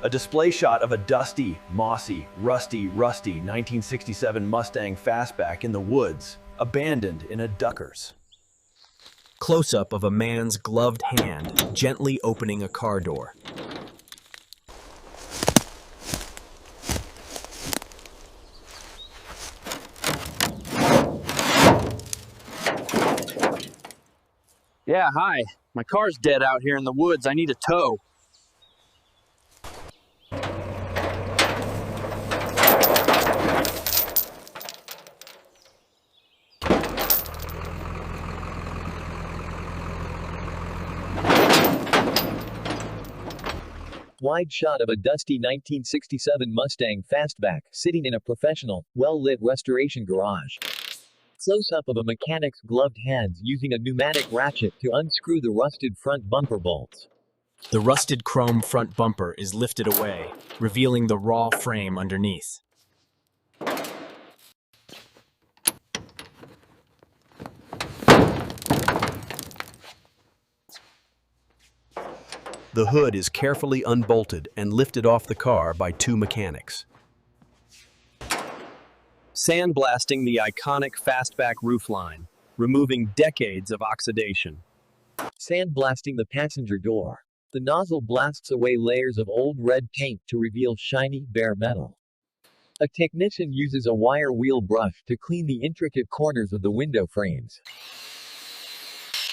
A display shot of a dusty, mossy, rusty 1967 Mustang Fastback in the woods, abandoned in a Duckers. Close-up of a man's gloved hand gently opening a car door. Yeah, hi. My car's dead out here in the woods. I need a tow. Wide shot of a dusty 1967 Mustang Fastback sitting in a professional, well-lit restoration garage. Close-up of a mechanic's gloved hands using a pneumatic ratchet to unscrew the rusted front bumper bolts. The rusted chrome front bumper is lifted away, revealing the raw frame underneath. The hood is carefully unbolted and lifted off the car by two mechanics. Sandblasting the iconic Fastback roofline, removing decades of oxidation. Sandblasting the passenger door. The nozzle blasts away layers of old red paint to reveal shiny, bare metal. A technician uses a wire wheel brush to clean the intricate corners of the window frames.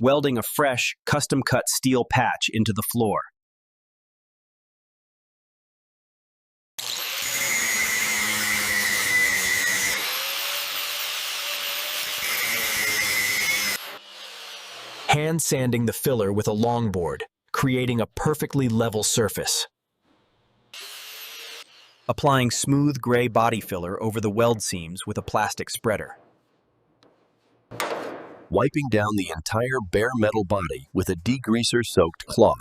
Welding a fresh, custom-cut steel patch into the floor. Hand sanding the filler with a longboard, creating a perfectly level surface. Applying smooth gray body filler over the weld seams with a plastic spreader. Wiping down the entire bare metal body with a degreaser-soaked cloth.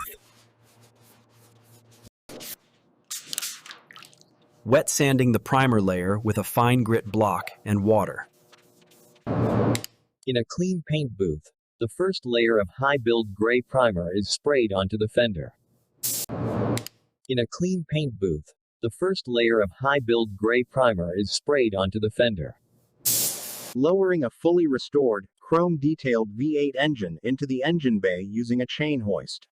Wet sanding the primer layer with a fine grit block and water. In a clean paint booth, the first layer of high-build gray primer is sprayed onto the fender. In a clean paint booth, the first layer of high-build gray primer is sprayed onto the fender. Lowering a fully restored, chrome-detailed V8 engine into the engine bay using a chain hoist.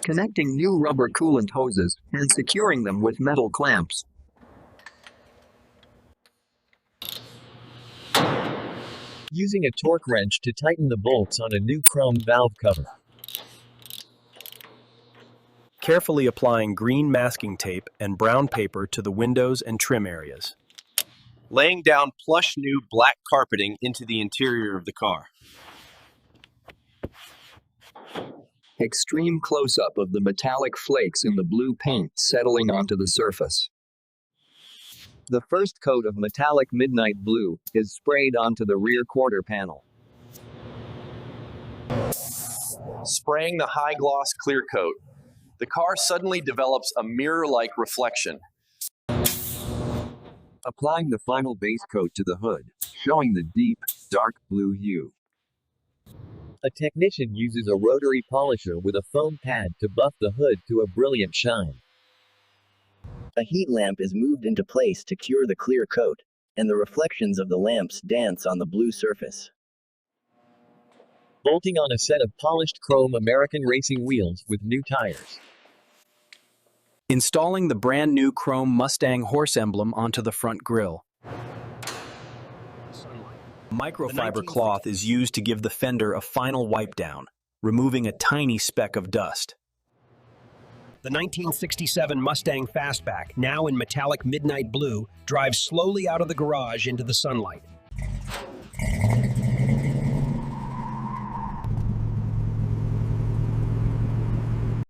Connecting new rubber coolant hoses and securing them with metal clamps. Using a torque wrench to tighten the bolts on a new chrome valve cover. Carefully applying green masking tape and brown paper to the windows and trim areas. Laying down plush new black carpeting into the interior of the car. Extreme close-up of the metallic flakes in the blue paint settling onto the surface. The first coat of metallic midnight blue is sprayed onto the rear quarter panel. Spraying the high-gloss clear coat, the car suddenly develops a mirror-like reflection. Applying the final base coat to the hood, showing the deep, dark blue hue. A technician uses a rotary polisher with a foam pad to buff the hood to a brilliant shine. A heat lamp is moved into place to cure the clear coat, and the reflections of the lamps dance on the blue surface. Bolting on a set of polished chrome American racing wheels with new tires. Installing the brand new chrome Mustang horse emblem onto the front grille. Microfiber cloth is used to give the fender a final wipe down, removing a tiny speck of dust. The 1967 Mustang Fastback, now in metallic midnight blue, drives slowly out of the garage into the sunlight.